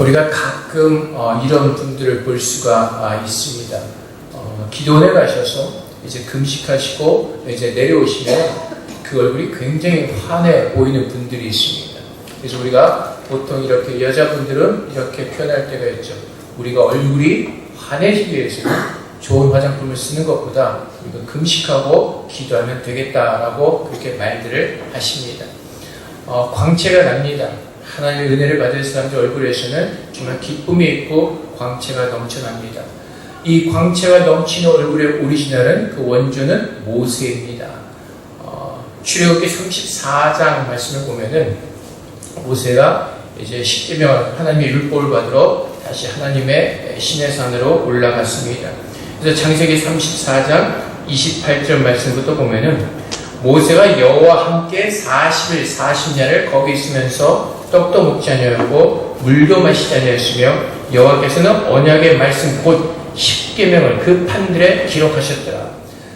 우리가 가끔 이런 분들을 볼 수가 있습니다. 기도원에 가셔서 이제 금식하시고 이제 내려오시면 그 얼굴이 굉장히 환해 보이는 분들이 있습니다. 그래서 우리가 보통 이렇게 여자분들은 이렇게 표현할 때가 있죠. 우리가 얼굴이 환해지기 위해서는 좋은 화장품을 쓰는 것보다 우리가 금식하고 기도하면 되겠다라고 그렇게 말들을 하십니다. 광채가 납니다. 하나님의 은혜를 받은 사람들 얼굴에서는 정말 기쁨이 있고 광채가 넘쳐납니다. 이 광채가 넘치는 얼굴의 오리지널은 그 원조는 모세입니다. 출애굽기 34장 말씀을 보면은 모세가 이제 십계명 하나님의 율법을 받으러 다시 하나님의 시내산으로 올라갔습니다. 그래서 창세기 34장 28절 말씀부터 보면은 모세가 여호와 함께 40일 40년을 거기 있으면서 떡도 먹지 아니하였고 물도 마시지 아니하였으며 여호와께서는 언약의 말씀 곧 십계명을 그 판들에 기록하셨더라.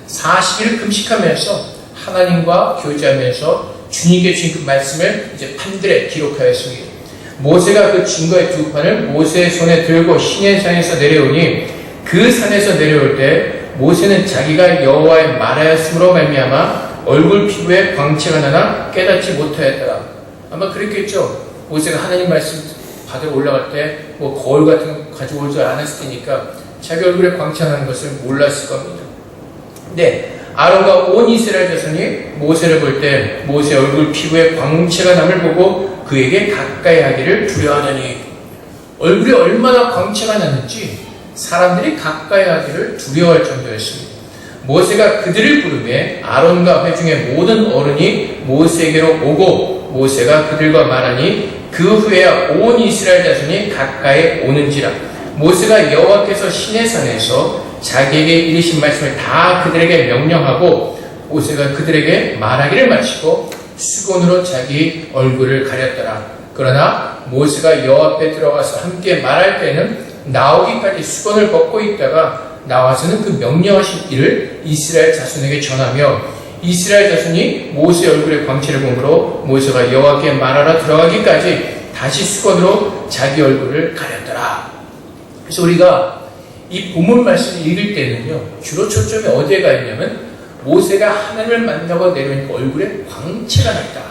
40일 금식하면서 하나님과 교제하면서 주님께 주신 그 말씀을 이제 판들에 기록하였습니다. 모세가 그 증거의 두 판을 모세의 손에 들고 시내산에서 내려오니 그 산에서 내려올 때 모세는 자기가 여호와의 말하였으므로 말미암아 얼굴 피부에 광채가 나나 깨닫지 못하였더라. 아마 그랬겠죠. 모세가 하나님 말씀 받으러 올라갈 때 뭐 거울 같은 거 가지고 오지 않았을 테니까 자기 얼굴에 광채가 나는 것을 몰랐을 겁니다. 근데 아론과 온 이스라엘 자손이 모세를 볼 때 모세 얼굴 피부에 광채가 남을 보고 그에게 가까이 하기를 두려워하더니 얼굴이 얼마나 광채가 나는지 사람들이 가까이 하기를 두려워할 정도였습니다. 모세가 그들을 부르매 아론과 회중의 모든 어른이 모세에게로 오고 모세가 그들과 말하니 그 후에야 온 이스라엘 자손이 가까이 오는지라. 모세가 여호와께서 시내산에서 자기에게 이르신 말씀을 다 그들에게 명령하고 모세가 그들에게 말하기를 마치고 수건으로 자기 얼굴을 가렸더라. 그러나 모세가 여호와 앞에 들어가서 함께 말할 때는 나오기까지 수건을 벗고 있다가 나와서는 그 명령하신 일을 이스라엘 자손에게 전하며 이스라엘 자손이 모세 얼굴의 광채를 보므로 모세가 여호와께 말하러 들어가기까지 다시 수건으로 자기 얼굴을 가렸더라. 그래서 우리가 이 본문 말씀을 읽을 때는요, 주로 초점이 어디에 가 있냐면 모세가 하나님을 만나고 내려오니까 얼굴에 광채가 났다.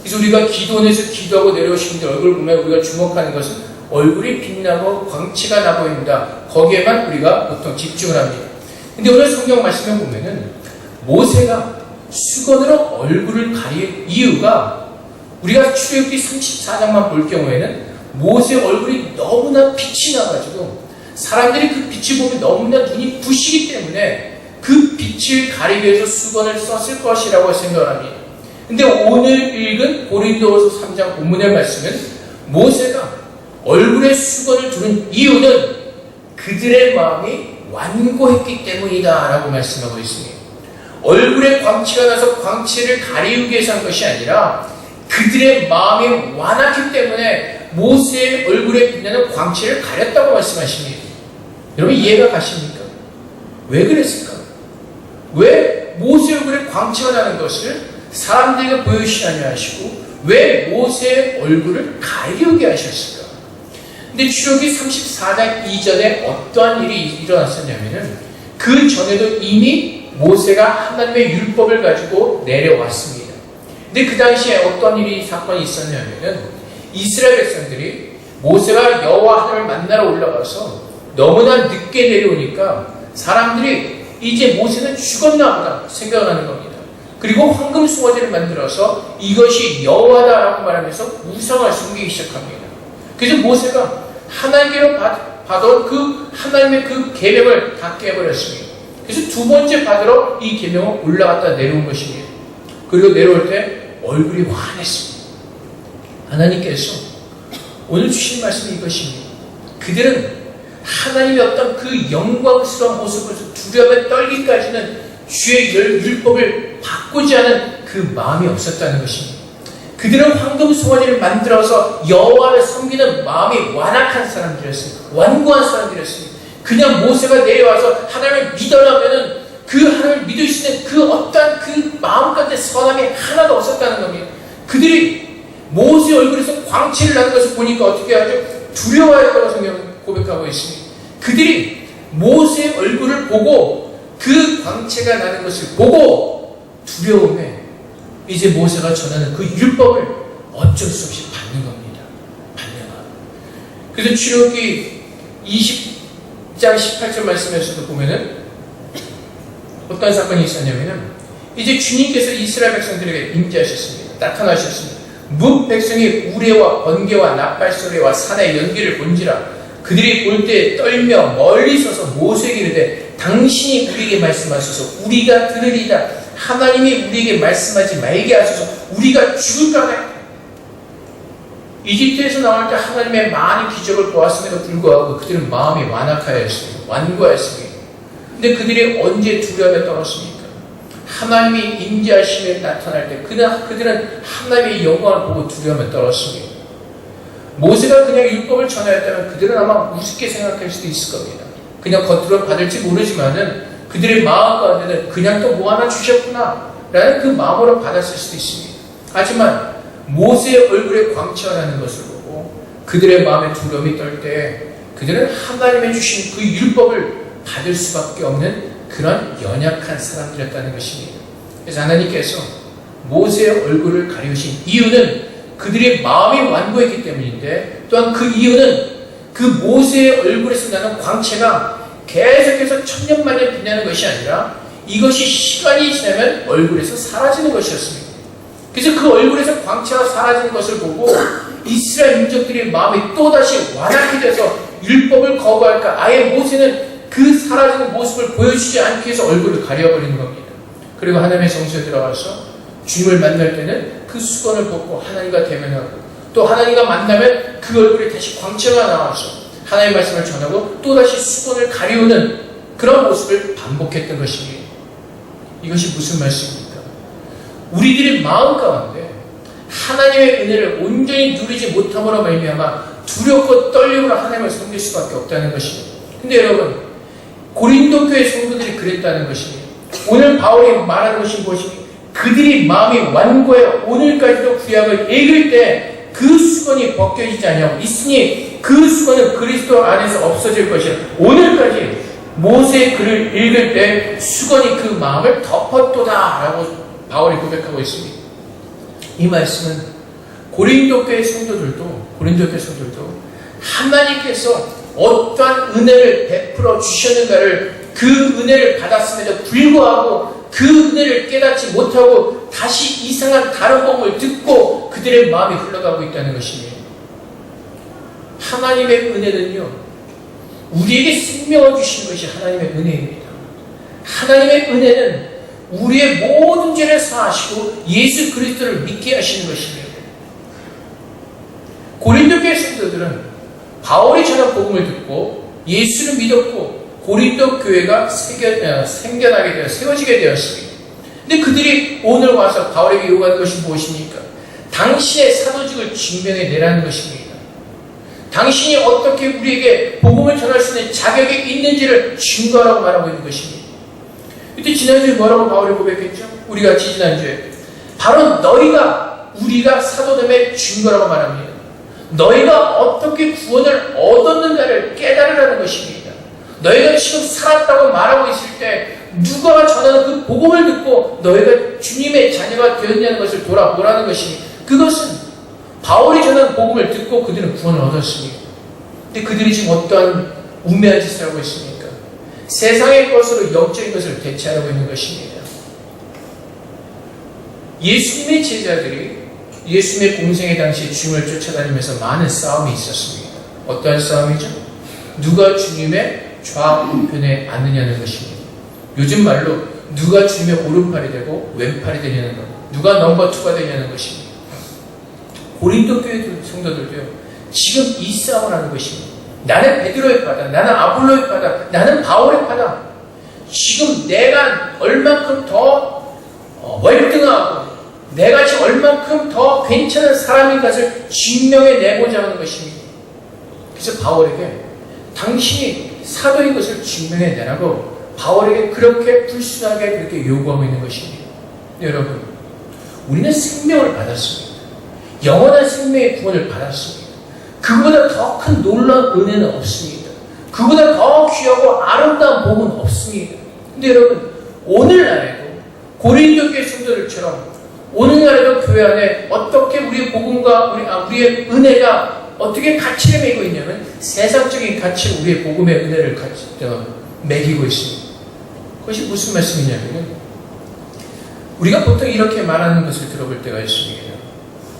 그래서 우리가 기도원에서 기도하고 내려오신 분들 얼굴 보면 우리가 주목하는 것은 얼굴이 빛나고 광채가 나 보인다. 거기에만 우리가 보통 집중을 합니다. 근데 오늘 성경 말씀을 보면은 모세가 수건으로 얼굴을 가릴 이유가 우리가 출애굽기 34장만 볼 경우에는 모세 얼굴이 너무나 빛이 나가지고 사람들이 그 빛을 보면 너무나 눈이 부시기 때문에 그 빛을 가리기 위해서 수건을 썼을 것이라고 생각합니다. 근데 오늘 읽은 고린도후서 3장 본문의 말씀은 모세가 얼굴에 수건을 두른 이유는 그들의 마음이 완고했기 때문이다 라고 말씀하고 있습니다. 얼굴에 광채가 나서 광채를 가리우기 위해서 한 것이 아니라 그들의 마음이 완악했기 때문에 모세의 얼굴에 빛나는 광채를 가렸다고 말씀하십니다. 여러분 이해가 가십니까? 왜 그랬을까? 왜 모세 얼굴에 광채가 나는 것을 사람들에게 보여주시지 아니하시고 왜 모세의 얼굴을 가리우게 하셨을까? 근데 출애굽기 34장 이전에 어떠한 일이 일어났었냐면은 그 전에도 이미 모세가 하나님의 율법을 가지고 내려왔습니다. 근데 그 당시에 어떤 일이 사건이 있었냐면은 이스라엘 백성들이 모세가 여호와 하나님을 만나러 올라가서 너무나 늦게 내려오니까 사람들이 이제 모세는 죽었나 보다 생각을 하는 겁니다. 그리고 황금 숭어지를 만들어서 이것이 여호와다라고 말하면서 우상을 섬기기 시작합니다. 그래서 모세가 하나님께로 받아온 그 하나님의 그 계명을 다 깨버렸습니다. 그래서 두 번째 받으러 이 계명을 올라갔다 내려온 것입니다. 그리고 내려올 때 얼굴이 환했습니다. 하나님께서 오늘 주신 말씀이 이것입니다. 그들은 하나님의 어떤 그 영광스러운 모습을 두려움에 떨기까지는 주의 율법을 바꾸지 않은 그 마음이 없었다는 것입니다. 그들은 황금 송아지를 만들어서 여호와를 섬기는 마음이 완악한 사람들이었습니다. 완고한 사람들이었습니다. 그냥 모세가 내려와서 하나님을 믿으라면은 그 하나님을 믿을 수 있는 그 어떠한 그 마음 같은 선함이 하나도 없었다는 겁니다. 그들이 모세 얼굴에서 광채를 나는 것을 보니까 어떻게 하죠? 두려워했다고 성경은 고백하고 있습니다. 그들이 모세의 얼굴을 보고 그 광채가 나는 것을 보고 두려움에 이제 모세가 전하는 그 율법을 어쩔 수 없이 받는 겁니다. 그래서 출애굽기 20장 18절 말씀에서도 보면은 어떤 사건이 있었냐면은 이제 주님께서 이스라엘 백성들에게 임재하셨습니다. 나타나셨습니다. 뭇 백성이 우레와 번개와 나팔 소리와 산의 연기를 본지라 그들이 볼 때 떨며 멀리 서서 모세에게 이르되 당신이 우리에게 말씀하소서 우리가 들으리다. 하나님이 우리에게 말씀하지 말게 하소서 우리가 죽을까 하나이다. 이집트에서 나올 때 하나님의 많은 기적을 보았음에도 불구하고 그들은 마음이 완악하였습니다. 완고하였습니다. 근데 그들이 언제 두려움에 떨었습니까? 하나님이 임재하심에 나타날 때 그들은 하나님의 영광을 보고 두려움에 떨었습니다. 모세가 그냥 율법을 전하였다면 그들은 아마 우습게 생각할 수도 있을 겁니다. 그냥 겉으로 받을지 모르지만은 그들의 마음 가운데는 그냥 또 뭐 하나 주셨구나 라는 그 마음으로 받았을 수도 있습니다. 하지만 모세의 얼굴에 광채가 나는 것을 보고 그들의 마음에 두려움이 떨 때 그들은 하나님의 주신 그 율법을 받을 수밖에 없는 그런 연약한 사람들이었다는 것입니다. 그래서 하나님께서 모세의 얼굴을 가리우신 이유는 그들의 마음이 완고했기 때문인데 또한 그 이유는 그 모세의 얼굴에서 나는 광채가 계속해서 천년만년 빛나는 것이 아니라 이것이 시간이 지나면 얼굴에서 사라지는 것이었습니다. 그래서 그 얼굴에서 광채가 사라지는 것을 보고 이스라엘 민족들의 마음이 또다시 완악해져서 율법을 거부할까 아예 모세는 그 사라지는 모습을 보여주지 않기 위해서 얼굴을 가려버리는 겁니다. 그리고 하나님의 성소에 들어가서 주님을 만날 때는 그 수건을 벗고 하나님과 대면하고 또 하나님과 만나면 그 얼굴에 다시 광채가 나와서 하나님의 말씀을 전하고 또다시 수건을 가리우는 그런 모습을 반복했던 것입니다. 이것이 무슨 말씀입니까? 우리들의 마음 가운데 하나님의 은혜를 온전히 누리지 못함으로 말미암아 두렵고 떨림으로 하나님을 섬길 수밖에 없다는 것입니다. 근데 여러분 고린도 교회 성도들이 그랬다는 것입니다. 오늘 바울이 말하는 것이 무엇입니까? 그들이 마음이 완고해 오늘까지도 구약을 읽을 때 그 수건이 벗겨지지 않냐고 있으니 그 수건은 그리스도 안에서 없어질 것이라. 오늘까지 모세의 글을 읽을 때 수건이 그 마음을 덮었도다 라고 바울이 고백하고 있습니다. 이 말씀은 고린도 교회 성도들도 하나님께서 어떠한 은혜를 베풀어 주셨는가를 그 은혜를 받았음에도 불구하고 그 은혜를 깨닫지 못하고 다시 이상한 다른 복음을 듣고 그들의 마음이 흘러가고 있다는 것입니다. 하나님의 은혜는요, 우리에게 생명을 주신 것이 하나님의 은혜입니다. 하나님의 은혜는 우리의 모든 죄를 사하시고 예수 그리스도를 믿게 하시는 것입니다. 고린도 교회 성도들은 바울이 전한 복음을 듣고 예수를 믿었고 고린도 교회가 생겨나게 되어 세워지게 되었습니다. 근데 그들이 오늘 와서 바울에게 요구하는 것이 무엇입니까? 당신의 사도직을 증명해 내라는 것입니다. 당신이 어떻게 우리에게 복음을 전할 수 있는 자격이 있는지를 증거하라고 말하고 있는 것입니다. 그때 지난주에 뭐라고 바울이 고백했죠? 우리가 지난주에 바로 너희가 우리가 사도됨의 증거라고 말합니다. 너희가 어떻게 구원을 얻었는가를 깨달으라는 것입니다. 너희가 지금 살았다고 말하고 있을 때 누가 전하는 그 복음을 듣고 너희가 주님의 자녀가 되었냐는 것을 돌아보라는 것입니다. 그것은 바울이 전하는 복음을 듣고 그들은 구원을 얻었습니다. 근데 그들이 지금 어떠한 우매한 짓을 하고 있습니까? 세상의 것으로 영적인 것을 대체하고 있는 것입니다. 예수님의 제자들이 예수님의 공생의 당시에 주님을 쫓아다니면서 많은 싸움이 있었습니다. 어떠한 싸움이죠? 누가 주님의 좌우편에 앉느냐는 것입니다. 요즘 말로 누가 주님의 오른팔이 되고 왼팔이 되냐는 것, 누가 넘버 2가 되냐는 것입니다. 고린도 교회 성도들도요, 지금 이 싸움을 하는 것입니다. 나는 베드로의 파다, 나는 아볼로의 파다, 나는 바울의 파다. 지금 내가 얼만큼 더 월등하고 내가 지금 얼만큼 더 괜찮은 사람인 것을 증명해 내고자 하는 것입니다. 그래서 바울에게 당신이 사도인 것을 증명해 내라고 바울에게 그렇게 불순하게 그렇게 요구하고 있는 것입니다. 여러분, 우리는 생명을 받았습니다. 영원한 생명의 구원을 받았습니다. 그보다 더 같은 놀라운 은혜는 없습니다. 그보다 더 귀하고 아름다운 복은 없습니다. 근데 여러분, 오늘날에도 고린도 교회 성도들처럼 오늘날에도 교회 안에 어떻게 우리의 복음과 우리의 은혜가 어떻게 가치를 매기고 있냐면 세상적인 가치로 우리의 복음의 은혜를 매기고 있습니다. 그것이 무슨 말씀이냐면 우리가 보통 이렇게 말하는 것을 들어볼 때가 있습니다.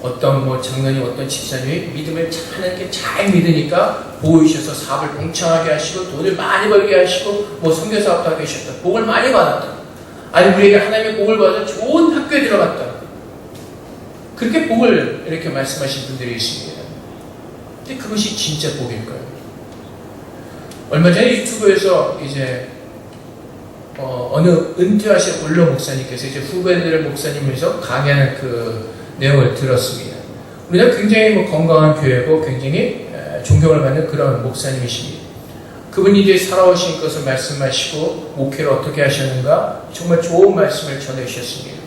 어떤 장로님, 어떤 집사님이 믿음을 하나님께 잘 믿으니까 보이셔서 사업을 봉창하게 하시고 돈을 많이 벌게 하시고 선교사업도 하게 하셨다. 복을 많이 받았다. 아니 우리에게 하나님의 복을 받아서 좋은 학교에 들어갔다. 그렇게 복을 이렇게 말씀하신 분들이 있습니다. 근데 그것이 진짜 복일까요? 얼마 전에 유튜브에서 이제 어느 은퇴하신 원로 목사님께서 이제 후배들 목사님에서 강의하는 그 내용을 들었습니다. 우리는 굉장히 건강한 교회고 굉장히 존경을 받는 그런 목사님이십니다. 그분이 이제 살아오신 것을 말씀하시고 목회를 어떻게 하셨는가 정말 좋은 말씀을 전해주셨습니다.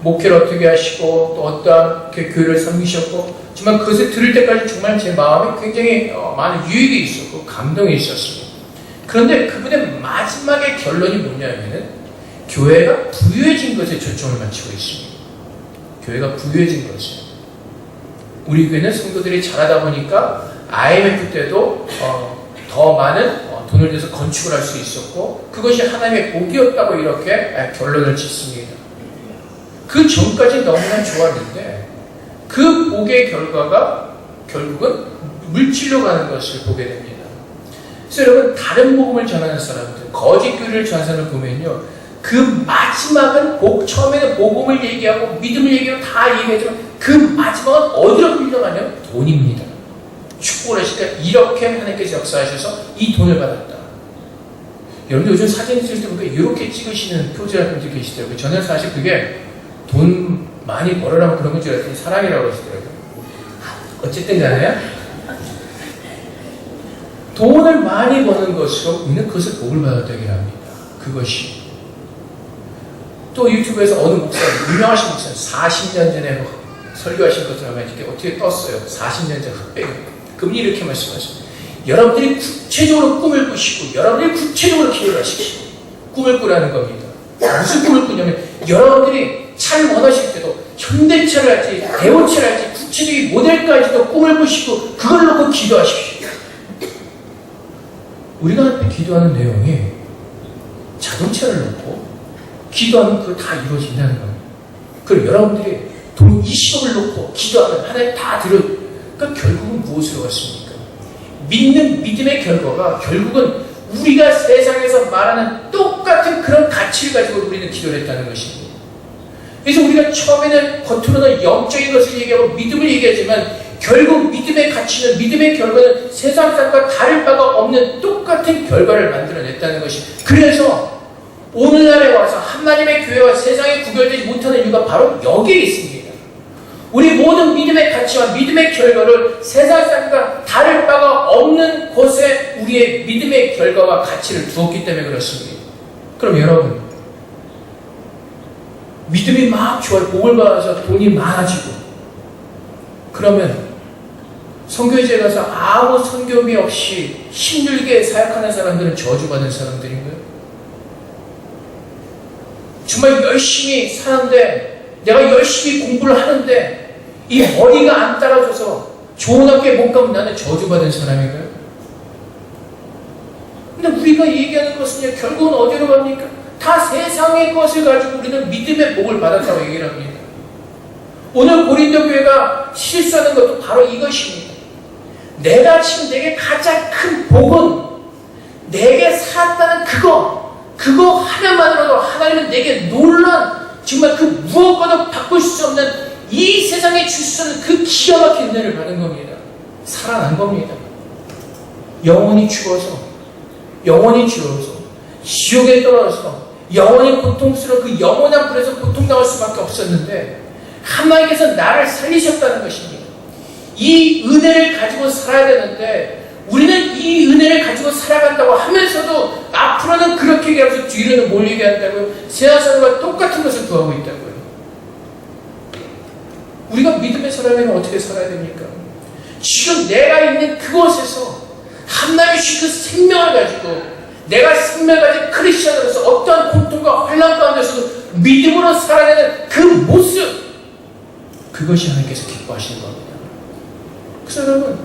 목회를 어떻게 하시고 또 어떠한 교회를 섬기셨고 정말 그것을 들을 때까지 정말 제 마음에 굉장히 많은 유익이 있었고 감동이 있었습니다. 그런데 그분의 마지막의 결론이 뭐냐면은 교회가 부유해진 것에 초점을 맞추고 있습니다. 교회가 부유해진 것이에요. 우리 교회는 성도들이 자라다 보니까 IMF 때도 더 많은 돈을 들여서 건축을 할 수 있었고 그것이 하나님의 복이었다고 이렇게 결론을 짓습니다. 그 전까지 너무나 좋았는데 그 복의 결과가 결국은 물질로 가는 것을 보게 됩니다. 그래서 여러분 다른 복음을 전하는 사람들, 거짓 교리를 전하는 사람을 보면요, 그 마지막은 처음에는 복음을 얘기하고 믿음을 얘기하고 다 얘기하지만 그 마지막은 어디로 흘러가냐면 돈입니다. 축복을 하시니까 이렇게 하나님께서 역사하셔서 이 돈을 받았다. 여러분들 요즘 사진 찍을 때 보니까 이렇게 찍으시는 표지할 분들 계시더라고요. 저는 사실 그게 돈 많이 벌으라면 그런 건 줄 알았더니 사랑이라고 하시더라고요. 어쨌든 간에 돈을 많이 버는 것으로 우리는 그것을 복을 받았다고 합니다. 그것이 또 유튜브에서 어느 목사님, 유명하신 목사님 40년 전에 설교하신 것을 아마 이렇게 어떻게 떴어요. 40년 전 흑백이. 그분이 이렇게 말씀하셨어요. 여러분들이 구체적으로 꿈을 꾸시고 여러분들이 구체적으로 기도를 하십시오. 꿈을 꾸라는 겁니다. 무슨 꿈을 꾸냐면 여러분들이 차를 원하실 때도 현대차를 할지 대우차를 할지 구체적인 모델까지도 꿈을 꾸시고 그걸 놓고 기도하십시오. 우리가 앞에 기도하는 내용이 자동차를 놓고 기도하면 그거 다 이루어진다는 겁니다. 그리고 여러분들이 돈 20억을 놓고 기도하면 하나님 다 그러니까 결국은 무엇으로 갔습니까? 믿는 믿음의 결과가 결국은 우리가 세상에서 말하는 똑같은 그런 가치를 가지고 우리는 기도를 했다는 것입니다. 그래서 우리가 처음에는 겉으로는 영적인 것을 얘기하고 믿음을 얘기하지만 결국 믿음의 가치는 믿음의 결과는 세상 사람과 다를 바가 없는 똑같은 결과를 만들어냈다는 것이 그래서 오늘날에 와서 하나님의 교회와 세상에 구별되지 못하는 이유가 바로 여기에 있습니다. 우리 모든 믿음의 가치와 믿음의 결과를 세상 사람과 다를 바가 없는 곳에 우리의 믿음의 결과와 가치를 두었기 때문에 그렇습니다. 그럼 여러분 믿음이 막 좋아요. 복을 받아서 돈이 많아지고 그러면 선교지에 가서 아무 선교비 없이 힘들게 사역하는 사람들은 저주받은 사람들인가요? 정말 열심히 사는데 내가 열심히 공부를 하는데 이 머리가 안 따라줘서 좋은 학교에 못 가면 나는 저주받은 사람인가요? 근데 우리가 얘기하는 것은 결국은 어디로 갑니까? 다 세상의 것을 가지고 우리는 믿음의 복을 받았다고 얘기를 합니다. 오늘 고린도 교회가 실수하는 것도 바로 이것입니다. 내가 지금 내게 가장 큰 복은 내게 살았다는 그거 하나만으로도 하나님은 내게 놀란 정말 그 무엇과도 바꿀 수 없는 이 세상에 줄 수 없는 그 기가 막힌 은혜를 받은 겁니다. 살아난 겁니다. 영원히 죽어서 지옥에 떨어져서 영원히 고통스러운 그 영원한 불에서 고통당할 수밖에 없었는데 하나님께서 나를 살리셨다는 것입니다. 이 은혜를 가지고 살아야 되는데 우리는 이 은혜를 가지고 살아간다고 하면서도 앞으로는 그렇게 얘기하면서 뒤로는 뭘 얘기한다고요? 세상 사람과 똑같은 것을 구하고 있다고요. 우리가 믿음의 사람에는 어떻게 살아야 됩니까? 지금 내가 있는 그곳에서 하나님이 주신 그 생명을 가지고 내가 생명을 가진 크리스천으로서 어떠한 고통과 환난 가운데서도 믿음으로 살아내는 그 모습, 그것이 하나님께서 기뻐하시는 겁니다. 그래서 여러분,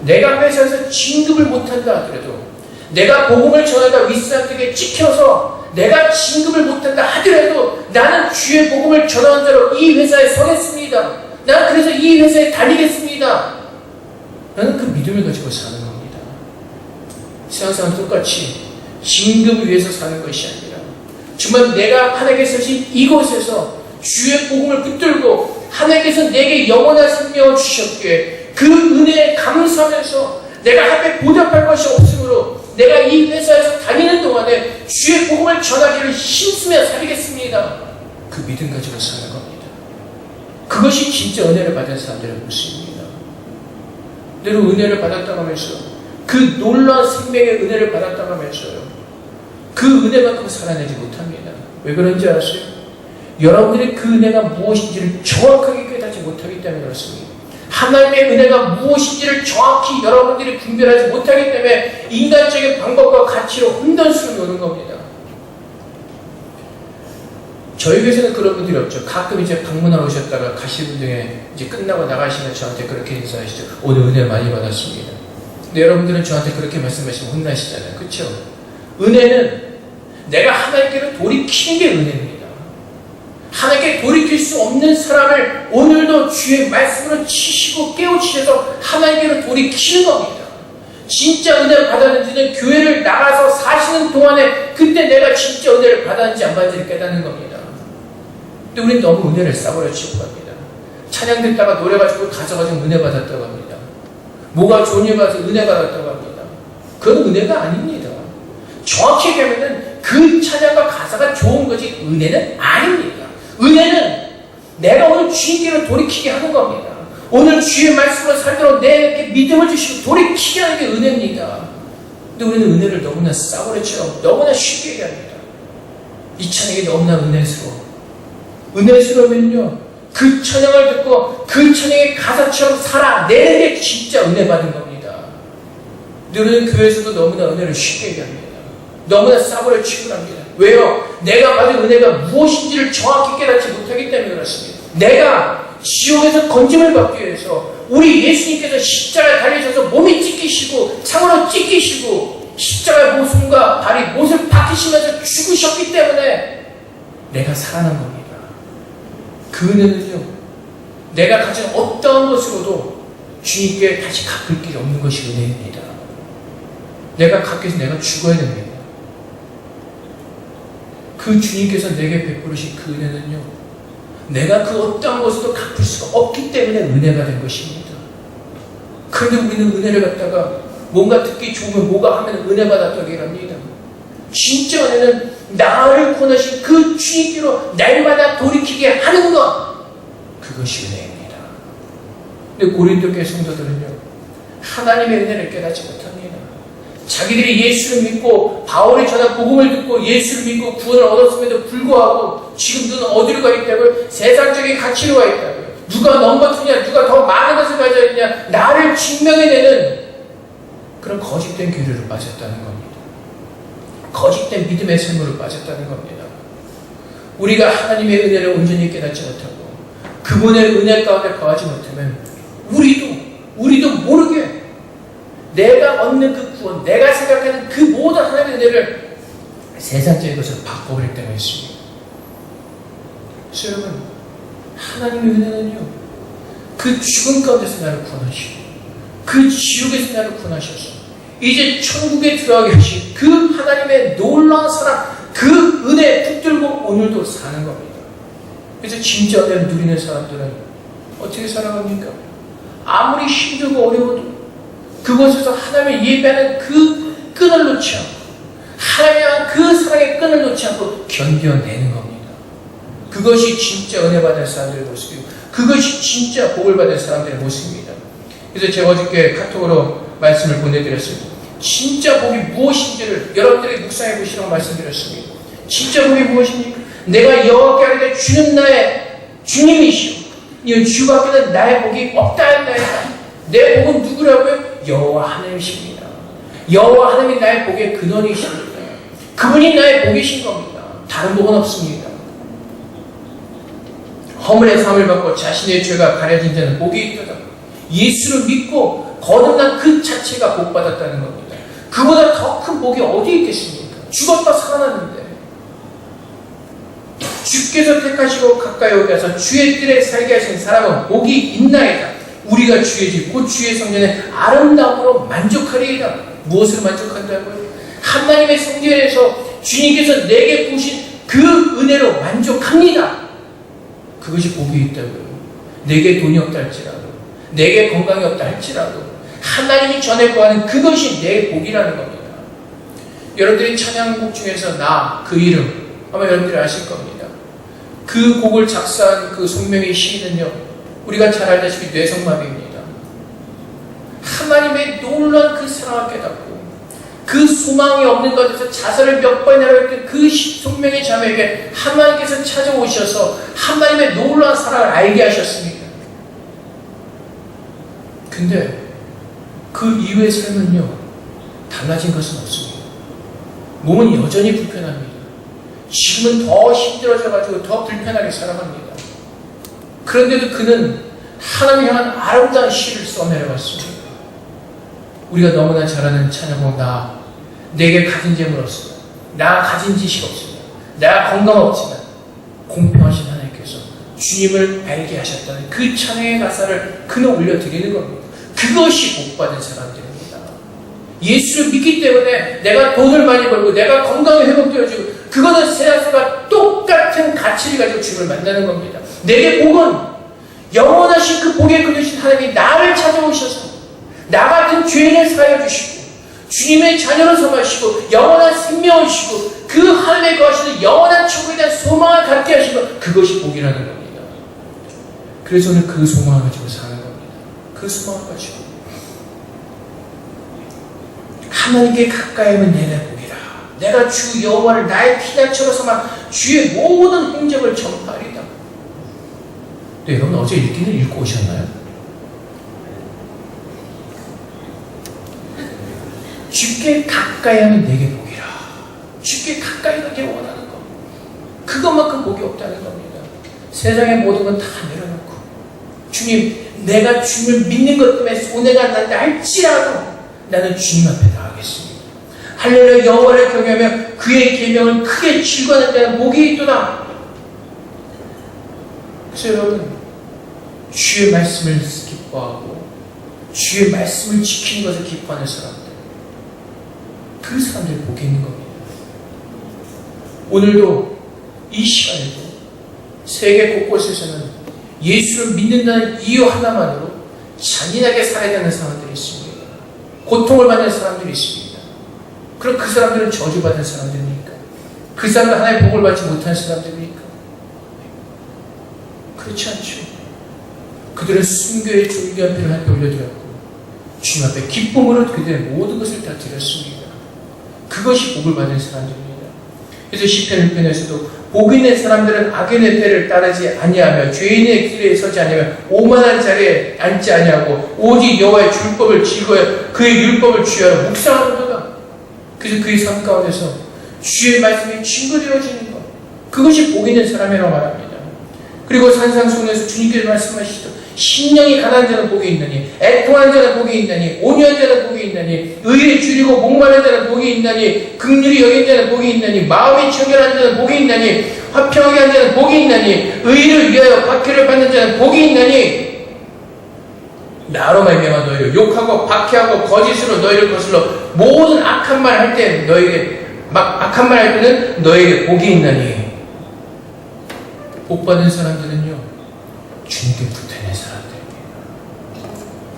내가 회사에서 진급을 못한다 하더라도, 내가 복음을 전하다 윗사람들에게 찍혀서 내가 진급을 못한다 하더라도 나는 주의 복음을 전하는 자로 이 회사에 서겠습니다. 나는 그래서 이 회사에 다니겠습니다. 나는 그 믿음을 가지고 사는 겁니다. 세상 사람 똑같이 진급을 위해서 사는 것이 아니라 정말 내가 하나님께서 주신 이곳에서 주의 복음을 붙들고 하나님께서 내게 영원한 생명을 주셨기에 그 은혜에 감사하면서 내가 하나님께 보답할 것이 없으므로 내가 이 회사에서 다니는 동안에 주의 복음을 전하기를 힘쓰며 살겠습니다. 그 믿음 가지고 사는 겁니다. 그것이 진짜 은혜를 받은 사람들의 모습입니다. 내가 은혜를 받았다고 하면서 그 놀라운 생명의 은혜를 받았다고 하면서요, 그 은혜만큼 살아내지 못합니다. 왜 그런지 아세요? 여러분들이 그 은혜가 무엇인지를 정확하게 깨닫지 못하기 때문에 그렇습니다. 하나님의 은혜가 무엇인지를 정확히 여러분들이 분별하지 못하기 때문에 인간적인 방법과 가치로 혼돈수를 노는 겁니다. 저희 교회에서는 그런 분들이 없죠. 가끔 이제 방문하러 오셨다가 가시는 분 중에 이제 끝나고 나가시면 저한테 그렇게 인사하시죠. 오늘 은혜 많이 받았습니다. 근데 여러분들은 저한테 그렇게 말씀하시면 혼나시잖아요. 그렇죠? 은혜는 내가 하나님께로 돌이키는 게 은혜입니다. 하나님께 돌이킬 수 없는 사람을 오늘도 주의 말씀으로 치시고 깨우치셔서 하나님께로 돌이키는 겁니다. 진짜 은혜를 받았는지는 교회를 나가서 사시는 동안에 그때 내가 진짜 은혜를 받았는지 안 받았는지 깨닫는 겁니다. 근데 우리는 너무 은혜를 싸버려 치고 갑니다. 찬양 듣다가 노래 가지고 가져가지고 은혜 받았다고 합니다. 뭐가 좋은 일 받아서 은혜 받았다고 합니다. 그건 은혜가 아닙니다. 정확히 얘기하면 그 찬양과 가사가 좋은 거지 은혜는 아닙니다. 은혜는 내가 오늘 주님께로 돌이키게 하는 겁니다. 오늘 주의 말씀을 살도록 내게 믿음을 주시고 돌이키게 하는 게 은혜입니다. 근데 우리는 은혜를 너무나 싸구려처럼 너무나 쉽게 얘기합니다. 이 찬양이 너무나 은혜스러워. 은혜스러우면요, 그 찬양을 듣고 그 찬양의 가사처럼 살아내는 게 진짜 은혜 받은 겁니다. 근데 우리는 교회에서도 너무나 은혜를 쉽게 얘기합니다. 너무나 싸구려 치부합니다. 왜요? 내가 받은 은혜가 무엇인지를 정확히 깨닫지 못하기 때문에 그렇습니다. 내가 지옥에서 건짐을 받기 위해서 우리 예수님께서 십자가에 달리셔서 몸이 찢기시고 창으로 찢기시고 십자가의 모순과 발이 못을 박히시면서 죽으셨기 때문에 내가 살아난 겁니다. 그 은혜는요, 내가 가진 어떠한 것으로도 주님께 다시 갚을 길이 없는 것이 은혜입니다. 내가 갚기 위해서 내가 죽어야 됩니다. 그 주님께서 내게 베푸르신 그 은혜는요, 내가 그 어떠한 것으로 갚을 수가 없기 때문에 은혜가 된 것입니다. 그런데 우리는 은혜를 갖다가 뭔가 듣기 좋으면 뭐가 하면 은혜 받았다고 얘기합니다. 진짜 은혜는 나를 구원하신 그 주님께로 날마다 돌이키게 하는 것, 그것이 은혜입니다. 근데 고린도 교회 성도들은요, 하나님의 은혜를 깨닫지 못합니다. 자기들이 예수를 믿고 바울이 전한 복음을 듣고 예수를 믿고 구원을 얻었음에도 불구하고 지금 너는 어디로 가 있다고요? 세상적인 가치로 가 있다고요. 누가 넘버투냐, 누가 더 많은 것을 가져야 되냐, 나를 증명해내는 그런 거짓된 교류로 빠졌다는 겁니다. 거짓된 믿음의 삶으로 빠졌다는 겁니다. 우리가 하나님의 은혜를 온전히 깨닫지 못하고 그분의 은혜 가운데 거하지 못하면 우리도 모르게 내가 얻는 그 구원, 내가 생각하는 그 모든 하나님의 은혜를 세상적인 것으로 바꿔버릴 때가 있습니다. 그래서 여러분, 하나님의 은혜는요, 그 죽음 가운데서 나를 구원하시고 그 지옥에서 나를 구원하셔서 이제 천국에 들어가게 하신 그 하나님의 놀라운 사랑, 그 은혜에 붙들고 오늘도 사는 겁니다. 그래서 진짜 은혜를 누리는 사람들은 어떻게 살아갑니까? 아무리 힘들고 어려워도 그곳에서 하나님을 예배하는 그 끈을 놓지 않고 하나님의 그 사랑의 끈을 놓지 않고 견뎌내는 겁니다. 그것이 진짜 은혜 받은 사람들의 모습이고 그것이 진짜 복을 받은 사람들의 모습입니다. 그래서 제가 어저께 카톡으로 말씀을 보내드렸습니다. 진짜 복이 무엇인지를 여러분들에게 묵상해 보시라고 말씀드렸습니다. 진짜 복이 무엇입니까? 내가 여호와께 아뢰되 주는 나의 주님이시오. 이 주밖에는 나의 복이 없다 했나이다. 내 복은 누구라고요? 여호와 하나님이십니다. 여호와 하나님이 나의 복의 근원이십니다. 그분이 나의 복이신 겁니다. 다른 복은 없습니다. 허물의 삶을 받고 자신의 죄가 가려진 자는 복이 있도다. 예수를 믿고 거듭난 그 자체가 복받았다는 겁니다. 그보다 더 큰 복이 어디 있겠습니까? 죽었다 살아났는데 주께서 택하시고 가까이 오게 하사 주의 뜰에 살게 하신 사람은 복이 있나이다. 우리가 주의 집 곧 주의 성전의 아름다움으로 만족하리이다. 무엇으로 만족한다고요? 하나님의 성전에서 주님께서 내게 부으신 그 은혜로 만족합니다. 그것이 복이 있다고요. 내게 돈이 없다 할지라도, 내게 건강이 없다 할지라도 하나님이 전에 구하는 그것이 내 복이라는 겁니다. 여러분들이 찬양곡 중에서 나, 그 이름 아마 여러분들이 아실 겁니다. 그 곡을 작사한 그 송명희 시인은요, 우리가 잘 알다시피 뇌성마비입니다. 하나님의 놀라운 그 사랑을 깨닫고 그 소망이 없는 것에서 자살을 몇 번이나 했던 그 송명희 자매에게 하나님께서 찾아오셔서 하나님의 놀라운 사랑을 알게 하셨습니다. 근데 그 이후의 삶은요, 달라진 것은 없습니다. 몸은 여전히 불편합니다. 지금은 더 힘들어져가지고 더 불편하게 살아갑니다. 그런데도 그는 하나님을 향한 아름다운 시를 써내려갔습니다. 우리가 너무나 잘 아는 찬양곡 나, 내게 가진 재물 없으나, 나 가진 지식 없으나, 나 건강 없지만 공평하신 하나님께서 주님을 알게 하셨다는 그 찬양의 가사를 그는 올려드리는 겁니다. 그것이 복받은 사람들입니다. 예수를 믿기 때문에 내가 돈을 많이 벌고 내가 건강이 회복되어지고 그거는 세상과 똑같은 가치를 가지고 주님을 만나는 겁니다. 내게 복은 영원하신 그 복에 그르신 하나님이 나를 찾아오셔서 나 같은 죄인을 사하여 주시고 주님의 자녀로 삼으시고 영원한 생명을 주시고 그 하나님의 거하시는 영원한 천국에 대한 소망을 갖게 하시고 그것이 복이라는 겁니다. 그래서 오늘 그 소망을 가지고 사는 겁니다. 그 소망을 가지고 하나님께 가까이 하면 내가 복이라. 내가 주 여호와를 나의 피난처로 삼아 주의 모든 행적을 전파하리다. 네, 여러분 어제 읽기는 읽고 오셨나요? 주께 가까이 하면 내게 복이라. 주께 가까이 가기 원하는 것. 그것만큼 복이 없다는 겁니다. 세상의 모든 건 다 내려놓고 주님, 내가 주님을 믿는 것 때문에 손해가 난다 할지라도 나는 주님 앞에 나가겠습니다. 할렐루야. 여호와를 경외하며 그의 계명을 크게 즐거워하는 자는 복이 있도다. 그래서 여러분, 주의 말씀을 기뻐하고 주의 말씀을 지키는 것을 기뻐하는 사람들, 그 사람들이 복이 있는 겁니다. 오늘도 이 시간에도 세계 곳곳에서는 예수를 믿는다는 이유 하나만으로 잔인하게 살아야 되는 사람들이 있습니다. 고통을 받는 사람들이 있습니다. 그럼 그 사람들은 저주받은 사람들입니까? 그 사람들은 하나님의 복을 받지 못한 사람들입니까? 그렇지 않죠. 그들은 순교의 존귀한 피를 하나님께 올려드렸고 주님 앞에 기쁨으로 그들의 모든 것을 다 드렸습니다. 그것이 복을 받은 사람들입니다. 그래서 시편 1편에서도 복 있는 사람들은 악인의 패를 따르지 아니하며 죄인의 길에 서지 아니하며 오만한 자리에 앉지 아니하고 오직 여호와의 율법을 즐거워하여 그의 율법을 주의하여 묵상하는도다. 그래서 그의 삶 가운데서 주의 말씀이 증거되어지는 것, 그것이 복 있는 사람이라고 말합니다. 그리고 산상수훈에서 주님께서 말씀하시죠. 심령이 가난한 자는 복이 있나니, 애통하는 자는 복이 있나니, 온유한 자는 복이 있나니, 의에 줄이고 목마른 자는 복이 있나니, 긍휼히 여긴 자는 복이 있나니, 마음이 청결한 자는 복이 있나니, 화평하게 한 자는 복이 있나니, 의를 위하여 박해를 받는 자는 복이 있나니, 나로 말미암아 너희를 욕하고 박해하고 거짓으로 너희를 거슬러 모든 악한 말 할 때 너에게 악한 말 할 때는 너에게 복이 있나니. 복받은 사람들은요, 주님께 붙어있는 사람들입니다.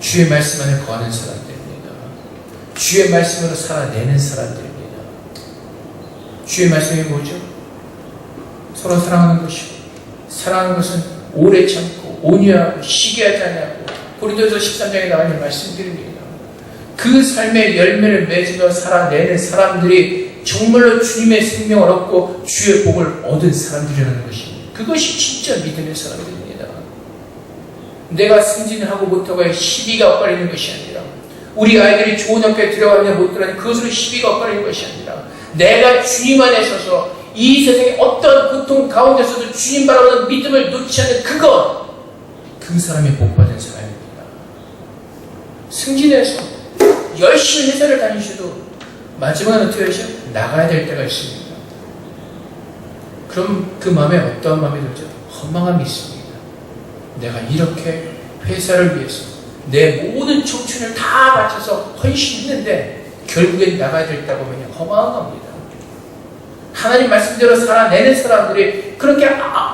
주의 말씀 안에 거하는 사람들입니다. 주의 말씀으로 살아내는 사람들입니다. 주의 말씀이 뭐죠? 서로 사랑하는 것이고, 사랑하는 것은 오래 참고 온유하고 시기하지 않냐고 고린도서 13장에 나와 있는 말씀들입니다. 그 삶의 열매를 맺으며 살아내는 사람들이 정말로 주님의 생명을 얻고 주의 복을 얻은 사람들이라는 것입니다. 그것이 진짜 믿음의 사람들입니다. 내가 승진을 하고 못하고 시비가 엇갈리는 것이 아니라, 우리 아이들이 좋은 학교에 들어가느냐 못 들어가느냐 그것으로 시비가 엇갈리는 것이 아니라, 내가 주님 안에 서서 이 세상의 어떤 고통 가운데서도 주님 바라보는 믿음을 놓지 않는 그것, 그 사람이 복받은 사람입니다. 승진해서 열심히 회사를 다니셔도 마지막은 어떻게 하셔? 나가야 될 때가 있습니다. 그럼 그 마음에 어떤 마음이 들죠? 허망함이 있습니다. 내가 이렇게 회사를 위해서 내 모든 청춘을 다 바쳐서 헌신했는데 결국엔 나가야 될 때가 보면 허망한 겁니다. 하나님 말씀대로 살아내는 사람들이 그렇게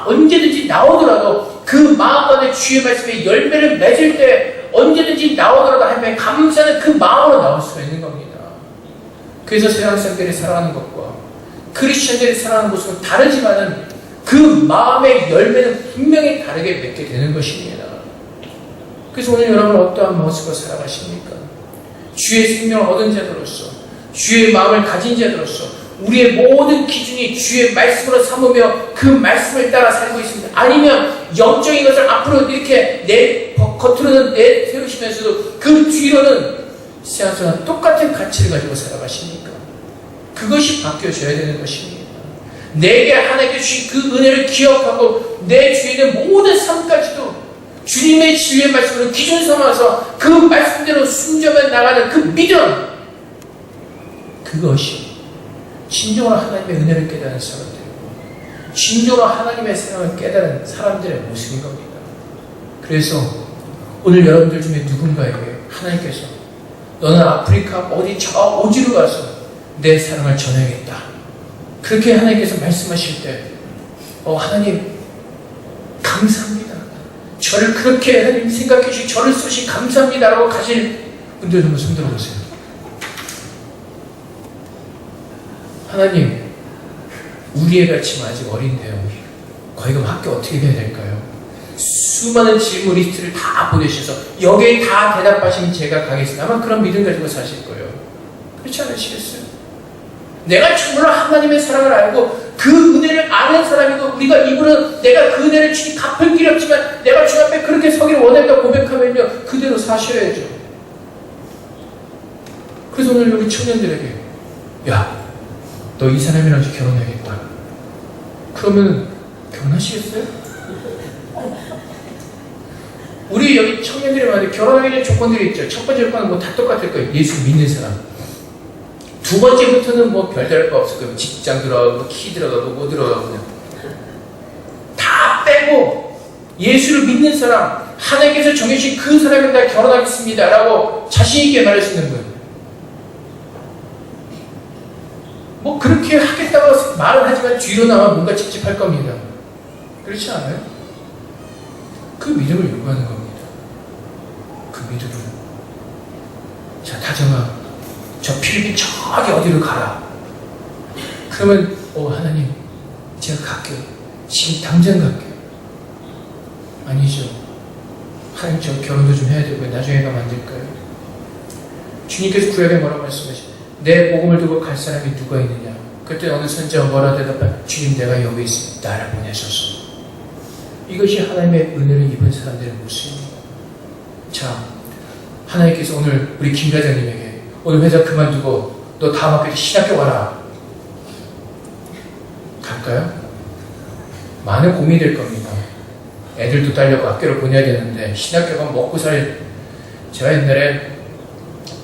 언제든지 나오더라도 그 마음만의 주의 말씀에 열매를 맺을 때 언제든지 나오더라도 하나님의 감사는 그 마음으로 나올 수가 있는 겁니다. 그래서 세상 사람들이 살아가는 것과 크리스천들이 살아가는 것은 다르지만은 그 마음의 열매는 분명히 다르게 맺게 되는 것입니다. 그래서 오늘 여러분 어떠한 모습으로 살아가십니까? 주의 생명을 얻은 자들로서, 주의 마음을 가진 자들로서 우리의 모든 기준이 주의 말씀으로 삼으며 그 말씀을 따라 살고 있습니다. 아니면 영적인 것을 앞으로 이렇게 겉으로는 내세우시면서도 그 뒤로는 세상과 똑같은 가치를 가지고 살아가십니까? 그것이 바뀌어져야 되는 것입니다. 내게 하나님께 주신 그 은혜를 기억하고 내 주위에 있는 모든 삶까지도 주님의 지혜의 말씀으로 기준 삼아서 그 말씀대로 순종해 나가는 그 믿음, 그것이 진정으로 하나님의 은혜를 깨달은 사람들이고 진정으로 하나님의 사랑을 깨달은 사람들의 모습인 겁니다. 그래서 오늘 여러분들 중에 누군가에게 하나님께서 너는 아프리카 어디 저 오지로 가서 내 사랑을 전해야겠다, 그렇게 하나님께서 말씀하실 때 하나님 감사합니다, 저를 그렇게 하나님 생각해 주시 저를 쓰시 감사합니다 라고 가실 분들 한번 손 들어보세요. 하나님, 우리 애가 지금 아직 어린데요. 거기 가면 학교 어떻게 해야 될까요? 수많은 질문 리스트를 다 보내주셔서 여기에 다 대답하시면 제가 가겠습니다. 아마 그런 믿음 가지고 사실 거예요. 그렇지 않으시겠어요? 내가 정말로 하나님의 사랑을 알고 그 은혜를 아는 사람이고 우리가 입으로 내가 그 은혜를 주님 갚을 길이 없지만 내가 주 앞에 그렇게 서기를 원했다 고백하면요 그대로 사셔야죠. 그래서 오늘 여기 청년들에게 야, 너 이 사람이랑 결혼해야겠다. 그러면 결혼하시겠어요? 우리 여기 청년들이 말해 결혼하기 전에 조건들이 있죠. 첫 번째 조건은 뭐 다 똑같을 거예요. 예수 믿는 사람. 두 번째부터는 뭐 별다를 거 없을 거예요. 직장 들어가고 키 들어가고 뭐 들어가고 그냥 다 빼고 예수를 믿는 사람, 하나님께서 정해주신 그 사람이랑 다 결혼하겠습니다 라고 자신 있게 말할 수 있는 거예요. 뭐 그렇게 하겠다고 말은 하지만 뒤로 나면 뭔가 찝찝할 겁니다. 그렇지 않아요? 그 믿음을 요구하는 겁니다. 그 믿음을. 자, 다정아, 저 필리핀 저기 어디로 가라. 그러면 하나님 제가 갈게요. 지금 당장 갈게요. 아니죠. 하나님 저 결혼도 좀 해야 되고 나중에 가면 안 될까요? 주님께서 구약에 뭐라고 말씀하시죠? 내 복음을 두고 갈 사람이 누가 있느냐? 그때 어느 선지자가 뭐라 대답해? 주님 내가 여기 있습니다. 나를 보내셔서. 이것이 하나님의 은혜를 입은 사람들의 모습입니다. 자, 하나님께서 오늘 우리 김 과장님에게 오늘 회사 그만두고 너 다음 학교에 신학교 가라. 갈까요? 많은 고민이 될 겁니다. 애들도 딸려고 학교를 보내야 되는데 신학교 가면 먹고 살. 제가 옛날에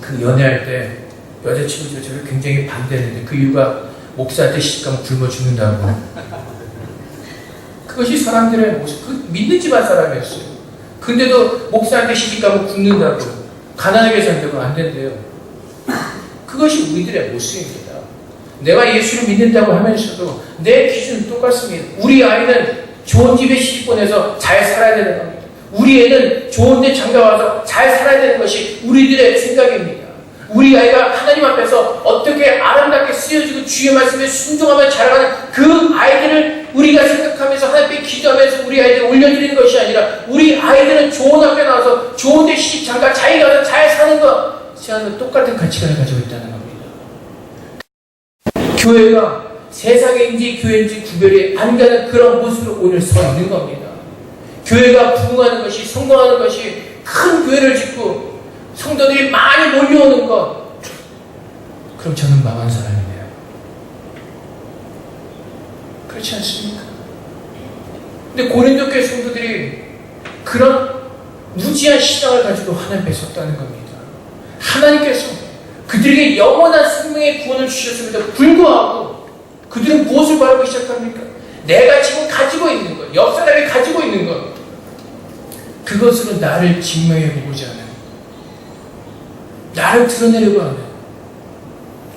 그 연애할 때 여자친구가 저를 굉장히 반대했는데 그 이유가 목사한테 시집가면 굶어 죽는다고. 그것이 사람들의 모습, 그 믿는 집안 사람이었어요. 근데도 목사한테 시집가면 굶는다고, 가난하게 산다고 안 된대요. 그것이 우리들의 모습입니다. 내가 예수를 믿는다고 하면서도 내 기준은 똑같습니다. 우리 아이는 좋은 집에 시집 보내서 잘 살아야 되는 겁니다. 우리 애는 좋은 데 장가 와서 잘 살아야 되는 것이 우리들의 생각입니다. 우리 아이가 하나님 앞에서 어떻게 아름답게 쓰여지고 주의 말씀에 순종하며 자라가는 그 아이들을 우리가 생각하면서 하나님께 기도하면서 우리 아이들을 올려드리는 것이 아니라 우리 아이들은 좋은 학교 나와서 좋은 데 시집 장가 잘 가서 잘 사는 것, 세상은 똑같은 가치관을 가지고 있다는 겁니다. 교회가 세상인지 교회인지 구별이 안 가는 그런 모습으로 오늘 서 있는 겁니다. 교회가 부흥하는 것이, 성공하는 것이, 큰 교회를 짓고 성도들이 많이 몰려오는 것, 그럼 저는 망한 사람이네요. 그렇지 않습니까? 근데 고린도 교회 성도들이 그런 무지한 신앙을 가지고 하나님 앞에 섰다는 겁니다. 하나님께서 그들에게 영원한 생명의 구원을 주셨음에도 불구하고 그들은 무엇을 바라고 시작합니까? 내가 지금 가지고 있는 것, 옆 사람이 가지고 있는 것, 그것으로 나를 증명해 보고자 하는, 나를 드러내려고 하는.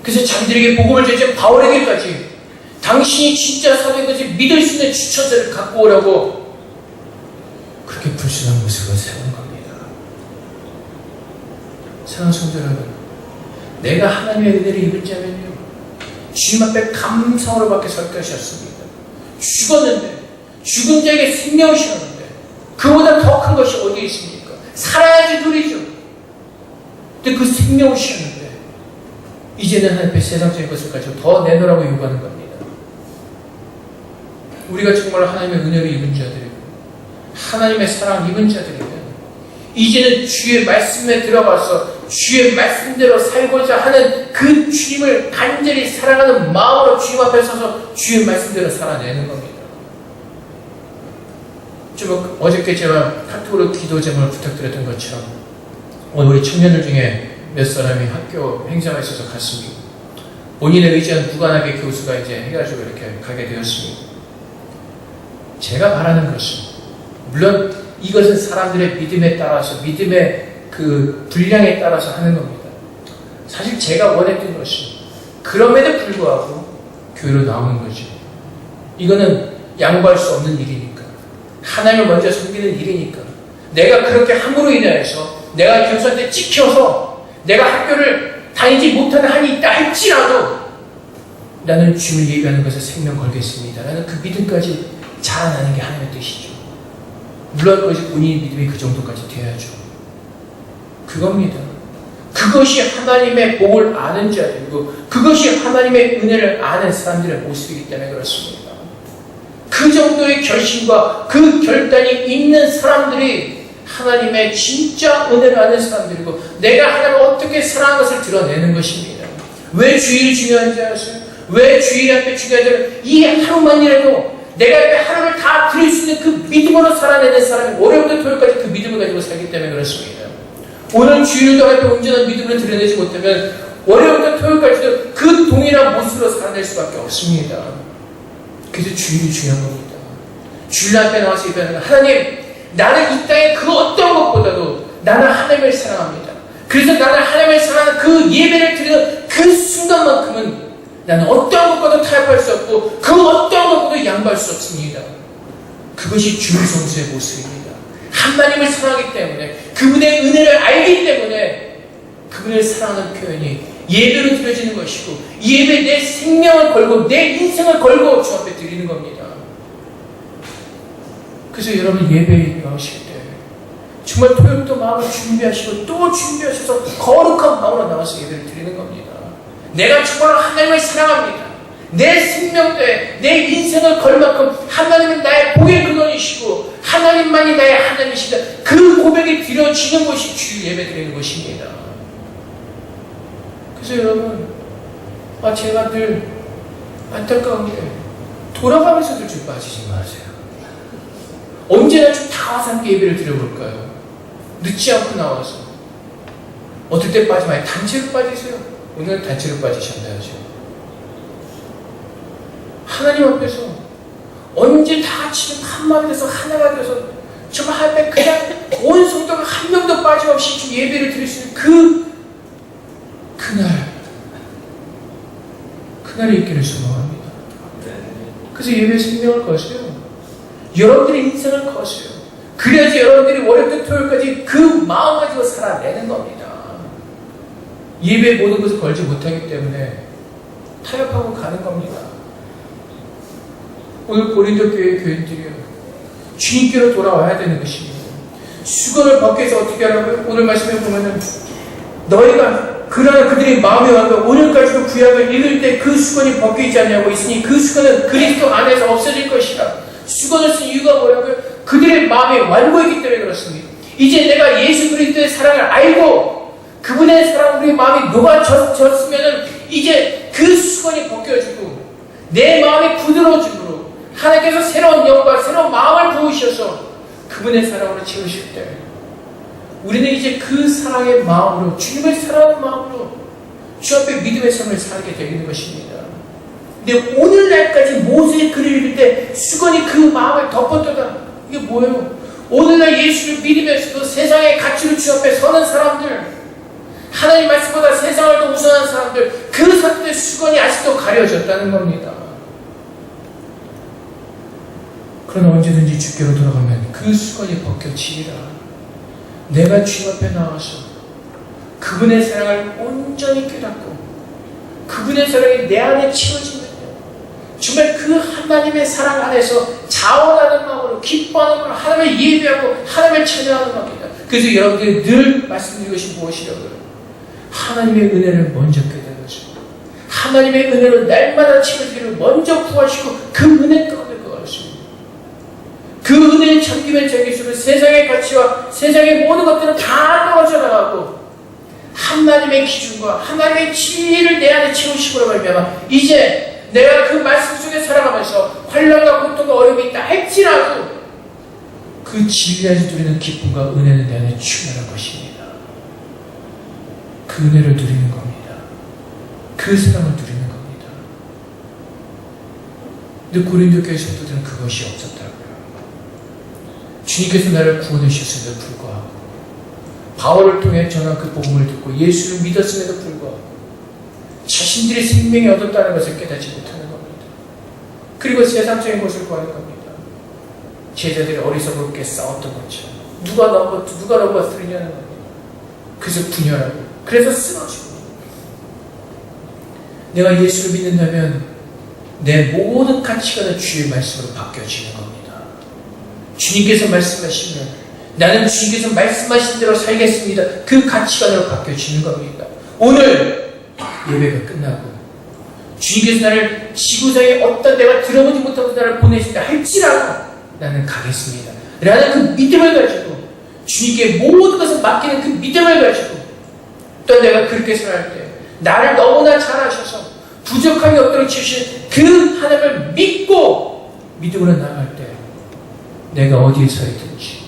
그래서 자기들에게 복음을 전해 바울에게까지 당신이 진짜 사도인 것을 믿을 수 있는 추천서를 갖고 오라고 그렇게 불순한 모습을 세운 겁니다. 사랑하는 성도 여러분, 내가 하나님의 은혜를 입은 자면요, 주님 앞에 감사로 밖에 설 것이었습니다. 죽었는데, 죽은 자에게 생명을 주셨는데 그보다 더 큰 것이 어디에 있습니까? 살아야지 누리죠. 근데 그 생명을 주셨는데 이제는 하나님 앞에 세상적인 것을 가지고 더 내놓으라고 요구하는 겁니다. 우리가 정말 하나님의 은혜를 입은 자들이고 하나님의 사랑을 입은 자들이면 이제는 주의 말씀에 들어가서 주의 말씀대로 살고자 하는 그 주님을 간절히 사랑하는 마음으로 주님 앞에 서서 주의 말씀대로 살아내는 겁니다. 좀 어저께 제가 카톡으로 기도 제목을 부탁드렸던 것처럼 오늘 우리 청년들 중에 몇 사람이 학교 행사가 있어서 갔습니다. 본인의 의지한 무관하게 교수가 이제 해가지고 이렇게 가게 되었습니다. 제가 바라는 것은, 물론 이것은 사람들의 믿음에 따라서, 믿음의 그 분량에 따라서 하는 겁니다. 사실 제가 원했던 것이 그럼에도 불구하고 교회로 나오는 거죠. 이거는 양보할 수 없는 일이니까, 하나님을 먼저 섬기는 일이니까, 내가 그렇게 함으로 인해서 내가 교수한테 찍혀서 내가 학교를 다니지 못하는 한이 있다 할지라도 나는 주를 예배하는 것에 생명 걸겠습니다 라는 그 믿음까지 자라나는 게 하나님의 뜻이죠. 물론 그것이 본인의 믿음이 그 정도까지 돼야죠. 그겁니다. 그것이 하나님의 복을 아는 자들이고 그것이 하나님의 은혜를 아는 사람들의 모습이기 때문에 그렇습니다. 그 정도의 결심과 그 결단이 있는 사람들이 하나님의 진짜 은혜를 아는 사람들이고 내가 하나님을 어떻게 사랑하는 것을 드러내는 것입니다. 왜 주일이 중요한지 아세요? 왜 주일 앞에 중요한지 이 하루만이라도 내가 하루를 다 드릴 수 있는 그 믿음으로 살아내는 사람이 월요일부터 토요일까지 그 믿음을 가지고 살기 때문에 그렇습니다. 오늘 주일도 앞에 온전한 믿음을 드러내지 못하면 월요일부터 토요일까지도 그 동일한 모습으로 살아낼 수밖에 없습니다. 그래서 주일이 중요한 겁니다. 주일 앞에 나와서 예배하는 하나님, 나는 이 땅의 그 어떤 것보다도 나는 하나님을 사랑합니다. 그래서 나는 하나님을 사랑하는 그 예배를 드리는 그 순간만큼은 나는 어떤 것과도 타협할 수 없고 그 어떤 것과도 양보할 수 없습니다. 그것이 주일 성수의 모습입니다. 하나님을 사랑하기 때문에 그분의 은혜를 알기 때문에 그분을 사랑하는 표현이 예배로 드려지는 것이고 이 예배에 내 생명을 걸고 내 인생을 걸고 주 앞에 드리는 겁니다. 그래서 여러분 예배에 나오실 때 정말 토요일도 마음을 준비하시고 또 준비하셔서 거룩한 마음으로 나와서 예배를 드리는 겁니다. 내가 정말 하나님을 사랑합니다. 내 생명대 내 인생을 걸 만큼 하나님은 나의 복의 근원이시고 하나님만이 나의 하나님이시다. 그 고백이 드려지는 것이 주일 예배 드리는 것입니다. 그래서 여러분 제가 늘 안타까운 게 돌아가면서도 좀 빠지지 마세요. 언제나 좀 다 와서 함께 예배를 드려볼까요? 늦지 않고 나와서 어떨 때 빠지면 단체로 빠지세요. 오늘은 단체로 빠지셨나요? 하나님 앞에서 언제 다 지금 한마음이 돼서 하나가 돼서 정말 하나님 그냥 온 성도가 한 명도 빠짐없이 좀 예배를 드릴 수 있는 그날이 있기를 소망합니다. 그래서 예배의 생명을 거세요. 여러분들의 인생을 거세요. 그래야지 여러분들이 월요일부터 토요일까지 그 마음 가지고 살아내는 겁니다. 예배의 모든 것을 걸지 못하기 때문에 타협하고 가는 겁니다. 오늘 고린도 교회 교인들이요, 주님께로 돌아와야 되는 것입니다. 수건을 벗기 위해서 어떻게 하라고요? 오늘 말씀에 보면은 너희가 그러나 그들의 마음이 와서 오늘까지도 구약을 읽을 때 그 수건이 벗기지 않냐고 있으니 그 수건은 그리스도 안에서 없어질 것이다. 수건을 쓴 이유가 뭐라고요? 그들의 마음이 완고했기 때문에 그렇습니다. 이제 내가 예수 그리스도의 사랑을 알고 그분의 사랑으로 우리 마음이 녹아졌으면 이제 그 수건이 벗겨지고 내 마음이 부드러워지므로 하나님께서 새로운 영과 새로운 마음을 부으셔서 그분의 사랑으로 채우실 때 우리는 이제 그 사랑의 마음으로 주님을 사랑하는 마음으로 주 앞에 믿음의 삶을 살게 되는 것입니다. 근데 오늘날까지 모세의 글을 읽을 때 수건이 그 마음을 덮었다. 이게 뭐예요? 오늘날 예수를 믿으면서도 세상의 가치로 주 앞에 서는 사람들, 하나님 말씀보다 세상을 더 우선하는 사람들, 그 사람들의 수건이 아직도 가려졌다는 겁니다. 그러나 언제든지 주께로 돌아가면 그 수건이 벗겨지리라. 내가 주 앞에 나와서 그분의 사랑을 온전히 깨닫고 그분의 사랑이 내 안에 채워지면요, 정말 그 하나님의 사랑 안에서 자원하는 마음으로 기뻐하는 마음으로 하나님을 예배하고 하나님을 찬양하는 마음입니다. 그래서 여러분들이 늘 말씀드리는 것이 무엇이라고요? 하나님의 은혜를 먼저 깨달으시고 하나님의 은혜로 날마다 채워지기를 먼저 구하시고 그 은혜 가운데 거하시고 그 은혜에 잠기면 잠길수록 세상의 가치와 세상의 모든 것들은 다 떨어져 나가고 하나님의 기준과 하나님의 진리를 내 안에 채우시고 말미암아 이제 내가 그 말씀 속에 살아가면서 환난과 고통과 어려움이 있다 할지라도 그 진리 안에서 누리는 기쁨과 은혜는 내 안에 충만할 것입니다. 그 은혜를 누리는 겁니다. 그 사랑을 누리는 겁니다. 근데 고린도 교회 성도들은 그것이 없었다고요. 주님께서 나를 구원해 주셨음에도 불구하고 바울을 통해 전한 그 복음을 듣고 예수를 믿었음에도 불구하고 자신들의 생명이 얻었다는 것을 깨닫지 못하는 겁니다. 그리고 세상적인 것을 구하는 겁니다. 제자들이 어리석게 싸웠던 것처럼 누가 넘어뜨리냐는 겁니다. 그래서 분열하고 그래서 쓰러지고 내가 예수를 믿는다면 내 모든 가치가 주의 말씀으로 바뀌어지는 겁니다. 주님께서 말씀하시면 나는 주님께서 말씀하신 대로 살겠습니다. 그 가치관으로 바뀌어지는 겁니다. 오늘 예배가 끝나고 주님께서 나를 지구상에 어떤 내가 들어보지 못하고 나를 보내신다 할지라도 나는 가겠습니다. 라는 그 믿음을 가지고 주님께 모든 것을 맡기는 그 믿음을 가지고 또 내가 그렇게 살아갈 때 나를 너무나 잘 아셔서 부족함이 없도록 지으신 그 하나님을 믿고 믿음으로 나아갈 때 내가 어디에 서 있든지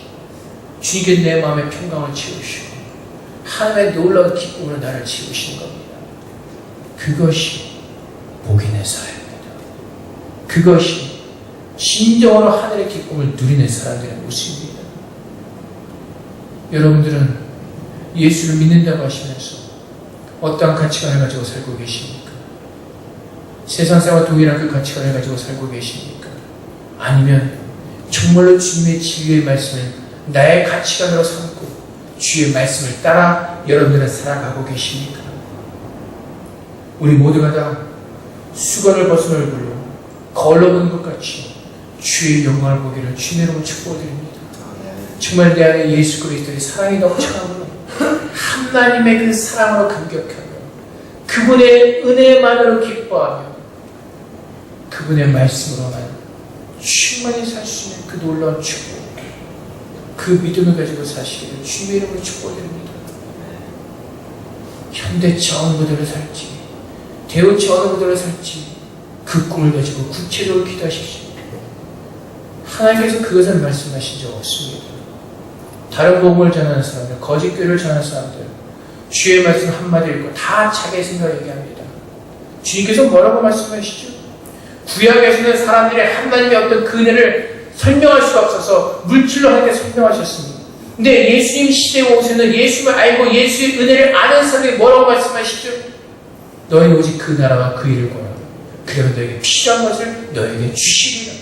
주님께서 내 마음의 평강을 채우시고 하나님의 놀라운 기쁨으로 나를 채우시는 겁니다. 그것이 복인의 사회입니다. 그것이 진정으로 하늘의 기쁨을 누리는 사람들의 모습입니다. 여러분들은 예수를 믿는다고 하시면서 어떠한 가치관을 가지고 살고 계십니까? 세상 사람과 동일한 그 가치관을 가지고 살고 계십니까? 아니면 정말로 주님의 진리의 말씀을 나의 가치관으로 삼고 주의 말씀을 따라 여러분들은 살아가고 계십니까? 우리 모두가 다 수건을 벗은 얼굴로 거울로 보는 것 같이 주의 영광을 보기를 주님으로 축복드립니다. 정말 내 안에 예수 그리스도의 사랑이 넘쳐나고 하나님의 그 사랑으로 감격하며 그분의 은혜만으로 기뻐하며 그분의 말씀으로만 충만히 살 수 있는 그 놀라운 축복, 그 믿음을 가지고 사시기를 주님의 이름으로 축복드립니다. 현대차 어느 모델을 살지 대우차 어느 모델을 살지 그 꿈을 가지고 구체적으로 기도하십시오. 하나님께서 그것을 말씀하신 적 없습니다. 다른 복음을 전하는 사람들, 거짓 교회를 전하는 사람들, 주의 말씀 한마디 읽고 다 자기의 생각을 얘기합니다. 주님께서 뭐라고 말씀하시죠? 구약에서는 사람들의 하나님의 어떤 그 은혜를 설명할 수가 없어서 물질로 하게 설명하셨습니다. 근데 예수님 시대에 오셔서는 예수를 알고 예수의 은혜를 아는 사람이 뭐라고 말씀하시죠? 너희는 오직 그 나라와 그 일을 구하라. 그리고 너에게 필요한 것을 너에게 주시리라.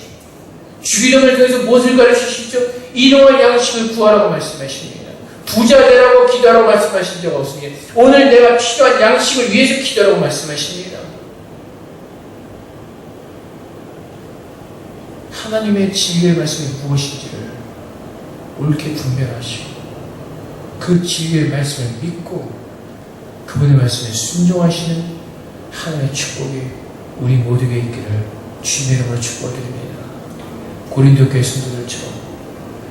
주기도문을 통해서 무엇을 가르치시죠? 일용할 양식을 구하라고 말씀하십니다. 부자 되라고 기도하라고 말씀하신 적 없습니다. 오늘 내가 필요한 양식을 위해서 기도하라고 말씀하십니다. 하나님의 진리의 말씀이 무엇인지를 옳게 분별하시고 그 진리의 말씀을 믿고 그분의 말씀에 순종하시는 하나님의 축복이 우리 모두에게 있기를 주님의 이름으로 축복드립니다. 고린도 교회 성도들처럼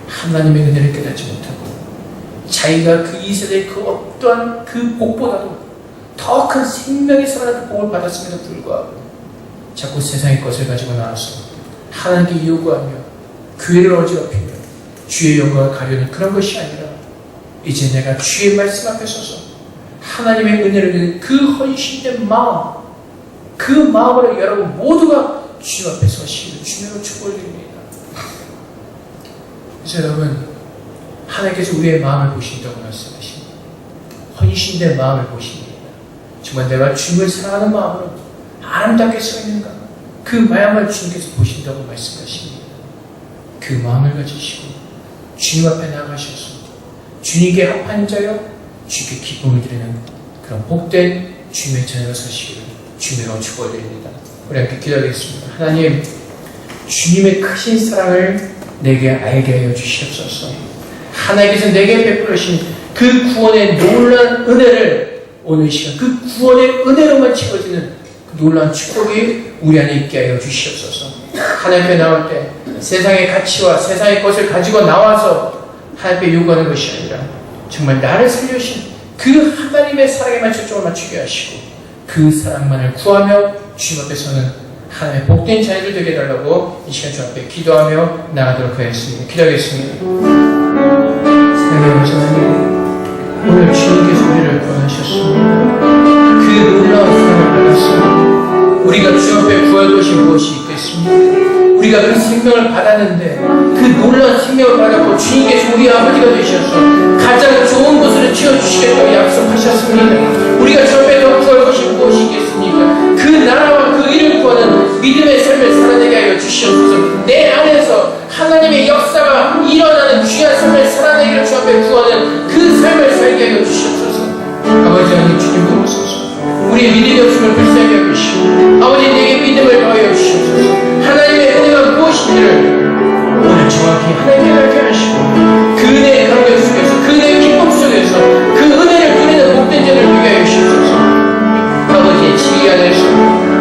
하나님의 은혜를 깨닫지 못하고 자기가 그 이 세대의 그 어떠한 그 복보다도 더 큰 생명의 살아난 그 복을 받았음에도 불구하고 자꾸 세상의 것을 가지고 나와서 하나님께 요구하며 교회를 어지럽히며 주의 영광을 가려는 그런 것이 아니라 이제 내가 주의 말씀 앞에 서서 하나님의 은혜를 드리는 그 헌신된 마음, 그 마음으로 여러분 모두가 주님 앞에 서시기를 주님으로 축복드립니다. 그래서 여러분, 하나님께서 우리의 마음을 보신다고 말씀하십니다. 헌신된 마음을 보십니다. 정말 내가 주님을 사랑하는 마음으로 아름답게 서 있는가, 그 마음을 주님께서 보신다고 말씀하십니다. 그 마음을 가지시고 주님 앞에 나가셔서 주님께 합한 자여 주님께 기쁨을 드리는 그런 복된 주님의 자녀로 서시기를 주님으로 축복드립니다. 우리 함께 기도하겠습니다. 하나님, 주님의 크신 사랑을 내게 알게 하여 주시옵소서. 하나님께서 내게 베풀으신 그 구원의 놀라운 은혜를 오늘 시간 그 구원의 은혜로만 채워지는 그 놀라운 축복이 우리 안에 있게 하여 주시옵소서. 하나님께 나올 때 세상의 가치와 세상의 것을 가지고 나와서 하나님께 요구하는 것이 아니라 정말 나를 살려주신 그 하나님의 사랑에만 초점을 맞추게 하시고 그 사랑만을 구하며 주님 앞에 서는 하나님의 복된 자녀들 되게 해달라고 이 시간 주 앞에 기도하며 나가도록 하겠습니다. 기도하겠습니다. 사랑의 아버지 하나님, 오늘 주님께서 우리를 구원하셨습니다. 그 놀라운 사랑을 받았습니다. 우리가 주 앞에 구할 것이 무엇이 있겠습니까? 우리가 그 생명을 받았는데 그 놀라운 생명을 받았고 주님께서 우리 아버지가 되셔서 가장 좋은 곳으로 채워주시겠다고 약속하셨습니다. 우리가 주 앞에 더 구할 것이 무엇이 있겠습니까? 그 나라와 그 이를 구하는 믿음의 삶을 살아내게 하여 주시옵소서. 내 안에서 하나님의 역사가 일어나는 귀한 삶을 살아내기를 주 앞에 구하는 그 삶을 살게 하여 주시옵소서. 아버지 하나님, 주님 도우소서. 우리의 믿음이 없음을 불쌍히 여기시고 아버지 내게 믿음을 더하여 주시옵소서. 하나님의 은혜가 무엇인지를 오늘 정확히 하나님께 알게 하시고 그 은혜의 감격 속에서 그 은혜의 기쁨 속에서 그 은혜를 누리는 복된 자를 되게 하여 주시옵소서. 아버지의 진리 안에서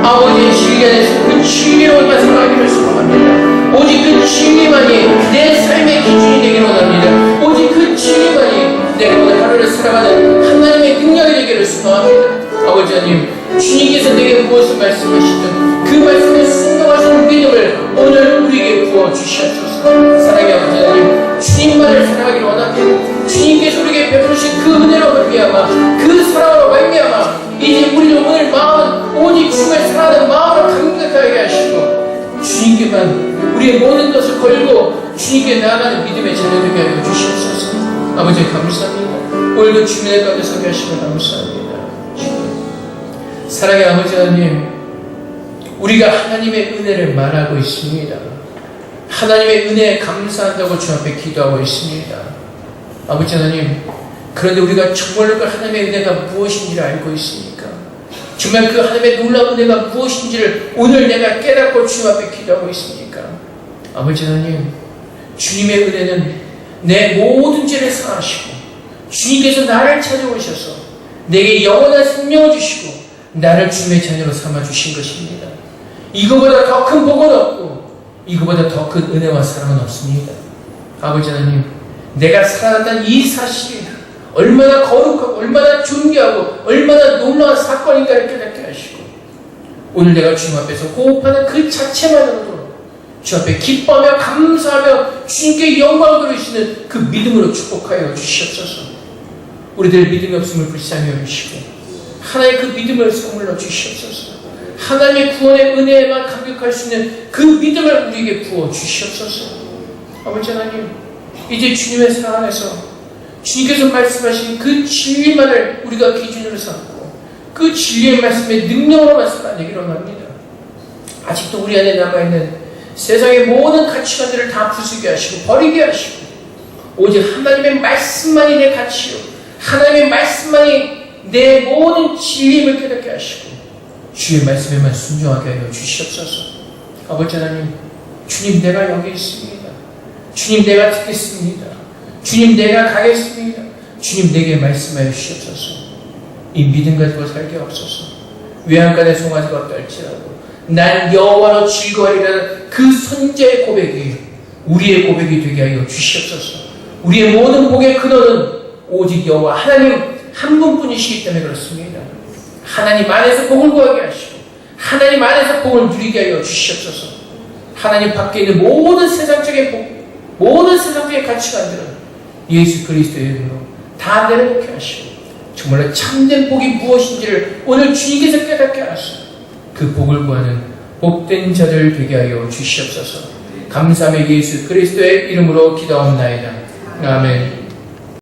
아버지의 진리 안에서 그 진리로만 살아가기를 소망합니다. 오직 그 진리만이 내 삶의 기준이 되기를 원합니다. 오직 그 진리만이 내가 오늘 하루를 살아가는 하나님의 능력이 되기를 소망합니다. 아버지 하나님, 주님께서 내게 무엇을 말씀하시든 그 말씀에 순종하시는 믿음을 오늘 우리에게 부어주시옵소서. 사랑의 아버지 하나님, 주님만을 사랑하기를 원합니다. 주님께서 우리에게 베푸신 그 은혜로 말미암아 그 사랑으로 말미암아 이제 우리는 오늘 마음은 오직 주님을 사랑하는 마음으로 감격하게 하시고 주님께만 우리의 모든 것을 걸고 주님께 나아가는 믿음의 자녀 되게 하여 주시옵소서. 아버지 감사합니다. 오늘도 주님의 가운데 서게 하시고 감사합니다. 사랑의 아버지 하나님, 우리가 하나님의 은혜를 말하고 있습니다. 하나님의 은혜에 감사한다고 주 앞에 기도하고 있습니다. 아버지 하나님, 그런데 우리가 정말로 그 하나님의 은혜가 무엇인지를 알고 있습니까? 정말 그 하나님의 놀라운 은혜가 무엇인지를 오늘 내가 깨닫고 주 앞에 기도하고 있습니까? 아버지 하나님, 주님의 은혜는 내 모든 죄를 사하시고 주님께서 나를 찾아오셔서 내게 영원한 생명을 주시고 나를 주님의 자녀로 삼아주신 것입니다. 이거보다 더 큰 복은 없고 이거보다 더 큰 은혜와 사랑은 없습니다. 아버지 하나님, 내가 살아났다는 이 사실이 얼마나 거룩하고 얼마나 존귀하고 얼마나 놀라운 사건인가를 깨닫게 하시고 오늘 내가 주님 앞에서 호흡하는 그 자체만으로도 주 앞에 기뻐하며 감사하며 주님께 영광을 돌리시는 그 믿음으로 축복하여 주시옵소서. 우리들 믿음이 없음을 불쌍히 여기시고 하나의 그 믿음을 선물로 주시옵소서. 하나님의 구원의 은혜에만 감격할 수 있는 그 믿음을 우리에게 부어 주시옵소서. 아버지 하나님, 이제 주님의 사랑 안에서 주님께서 말씀하신 그 진리만을 우리가 기준으로 삼고 그 진리의 말씀의 능력으로만 살아내기로 합니다. 아직도 우리 안에 남아있는 세상의 모든 가치관들을 다 부수게 하시고 버리게 하시고 오직 하나님의 말씀만이 내 가치요 하나님의 말씀만이 내 모든 진리임을 깨닫게 하시고 주의 말씀에만 순종하게 하여 주시옵소서. 아버지 하나님, 주님 내가 여기 있습니다. 주님 내가 듣겠습니다. 주님 내가 가겠습니다. 주님 내게 말씀하여 주시옵소서. 이 믿음 가지고 살게 없소서. 외양간에 송아지가 떨지라도 난 여호와로 즐거워하리라는 그 선제의 고백이 우리의 고백이 되게 하여 주시옵소서. 우리의 모든 복의 근원은 오직 여호와 하나님 한 분뿐이시기 때문에 그렇습니다. 하나님 안에서 복을 구하게 하시고 하나님 안에서 복을 누리게 하여 주시옵소서. 하나님 밖에 있는 모든 세상적인 복, 모든 세상적인 가치관들은 예수 그리스도의 이름으로 다 내려놓게 하시고 정말로 참된 복이 무엇인지를 오늘 주님께서 깨닫게 하시고 그 복을 구하는 복된 자들 되게 하여 주시옵소서. 감사함의 예수 그리스도의 이름으로 기도합나이다. 아멘.